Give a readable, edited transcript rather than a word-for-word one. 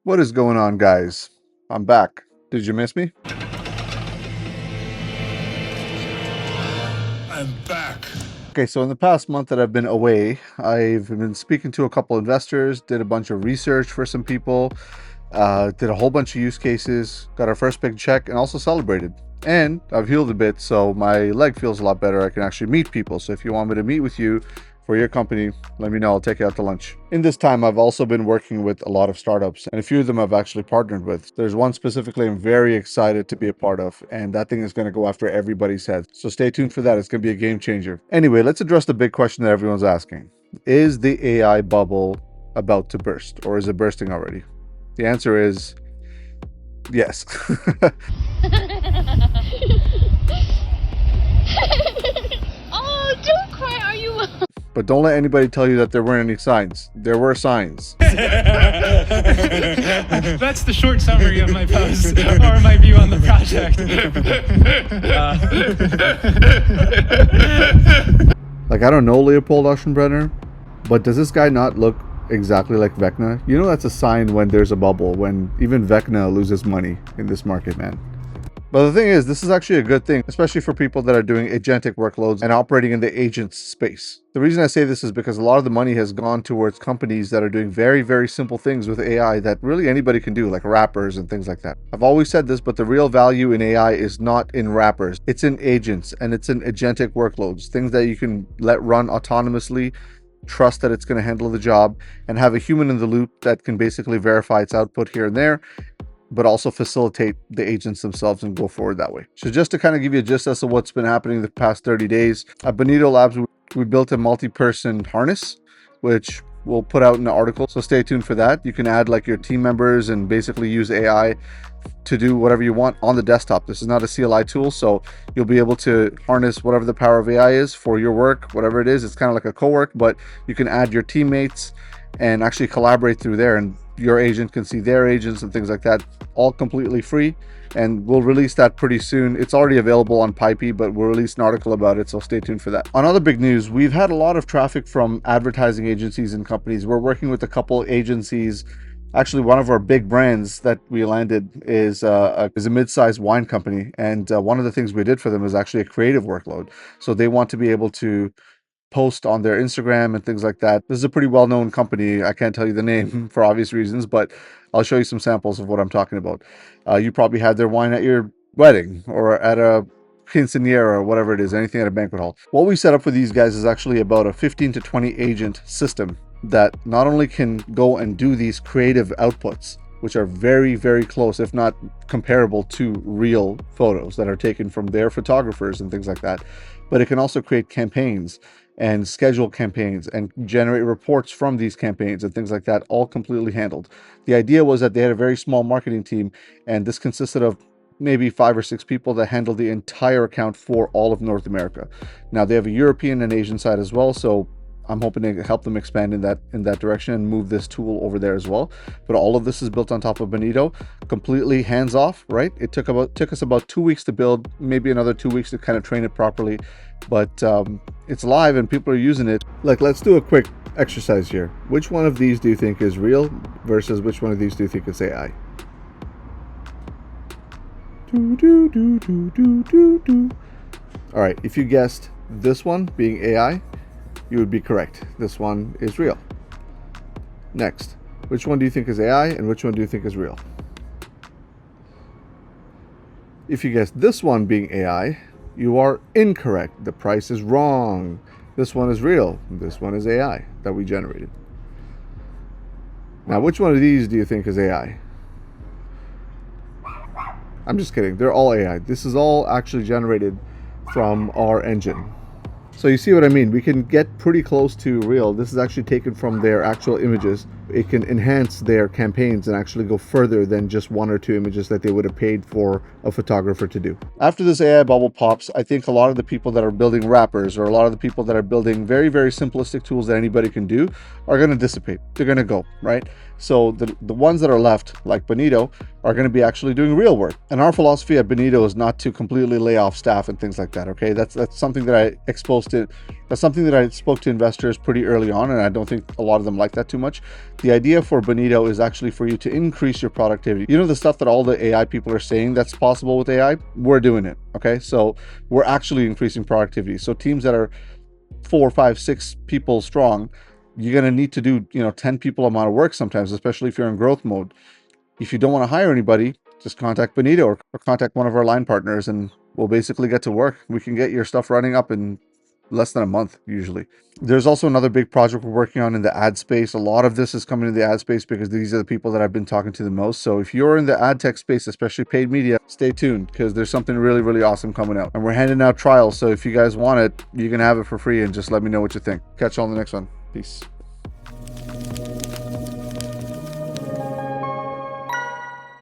What is going on, guys? I'm back. Did you miss me? I'm back. Okay, so in the past month that I've been away, I've been speaking to a couple investors, did a bunch of research for some people, did a whole bunch of use cases, got our first big check, and also celebrated. And I've healed a bit, so my leg feels a lot better. I can actually meet people. So if you want me to meet with you for your company, let me know. I'll take you out to lunch. In this time, I've also been working with a lot of startups, and a few of them I've actually partnered with. There's one specifically I'm very excited to be a part of, and that thing is going to go after everybody's head. So stay tuned for that. It's going to be a game changer. Anyway, let's address the big question that everyone's asking. Is the AI bubble about to burst, or is it bursting already? The answer is yes. Oh, don't cry, are you? But don't let anybody tell you that there weren't any signs. There were signs. That's the short summary of my post or my view on the project. Like, I don't know Leopold Aschenbrenner, but does this guy not look exactly like Vecna? You know that's a sign when there's a bubble, when even Vecna loses money in this market, man. But the thing is, this is actually a good thing, especially for people that are doing agentic workloads and operating in the agent space. The reason I say this is because a lot of the money has gone towards companies that are doing very, very simple things with AI that really anybody can do, like wrappers and things like that. I've always said this, but the real value in AI is not in wrappers. It's in agents, and it's in agentic workloads, things that you can let run autonomously, trust that it's going to handle the job, and have a human in the loop that can basically verify its output here and there, but also facilitate the agents themselves and go forward that way. So just to kind of give you a gist as to what's been happening the past 30 days, at Bonito Labs, we built a multi-person harness, which we'll put out in the article. So stay tuned for that. You can add like your team members and basically use AI to do whatever you want on the desktop. This is not a CLI tool, so you'll be able to harness whatever the power of AI is for your work, whatever it is. It's kind of like a co-work, but you can add your teammates and actually collaborate through there, and your agent can see their agents and things like that, all completely free. And we'll release that pretty soon. It's already available on Pipey, but we'll release an article about it, so stay tuned for that. On other big news, we've had a lot of traffic from advertising agencies and companies. We're working with a couple agencies. Actually, one of our big brands that we landed is a mid-sized wine company, and one of the things we did for them is actually a creative workload. So they want to be able to post on their Instagram and things like that. This is a pretty well-known company. I can't tell you the name for obvious reasons, but I'll show you some samples of what I'm talking about. You probably had their wine at your wedding or at a quinceanera or whatever it is, anything at a banquet hall. What we set up for these guys is actually about a 15 to 20 agent system that not only can go and do these creative outputs, which are very, very close, if not comparable to real photos that are taken from their photographers and things like that, but it can also create campaigns and schedule campaigns and generate reports from these campaigns and things like that, all completely handled. The idea was that they had a very small marketing team, and this consisted of maybe 5 or 6 people that handled the entire account for all of North America. Now they have a European and Asian side as well, so I'm hoping to help them expand in that direction and move this tool over there as well. But all of this is built on top of Bonito, completely hands off, right? It took us about 2 weeks to build, maybe another 2 weeks to kind of train it properly, but it's live and people are using it. Like, let's do a quick exercise here. Which one of these do you think is real versus which one of these do you think is AI? All right, if you guessed this one being AI, you would be correct. This one is real. Next, which one do you think is AI and which one do you think is real? If you guessed this one being AI, you are incorrect. The price is wrong. This one is real. This one is AI that we generated. Now, which one of these do you think is AI? I'm just kidding. They're all AI. This is all actually generated from our engine. So you see what I mean? We can get pretty close to real. This is actually taken from their actual images. It can enhance their campaigns and actually go further than just 1 or 2 images that they would have paid for a photographer to do. After this AI bubble pops, I think a lot of the people that are building wrappers or a lot of the people that are building very, very simplistic tools that anybody can do are going to dissipate. They're going to go, right? So the ones that are left, like Bonito, are going to be actually doing real work. And our philosophy at Bonito is not to completely lay off staff and things like that. Okay, that's something that I exposed to. That's something that I spoke to investors pretty early on, and I don't think a lot of them like that too much. The idea for Bonito is actually for you to increase your productivity. You know, the stuff that all the AI people are saying that's possible with AI, we're doing it. Okay, so we're actually increasing productivity. So teams that are 4, 5, 6 people strong, you're going to need to do 10 people amount of work sometimes, especially if you're in growth mode. If you don't want to hire anybody, just contact Bonito or contact one of our line partners, and we'll basically get to work. We can get your stuff running up in less than a month usually. There's also another big project we're working on in the ad space. A lot of this is coming in the ad space because these are the people that I've been talking to the most. So if you're in the ad tech space, especially paid media, stay tuned because there's something really, really awesome coming out. And we're handing out trials. So if you guys want it, you can have it for free, and just let me know what you think. Catch you on the next one. Peace.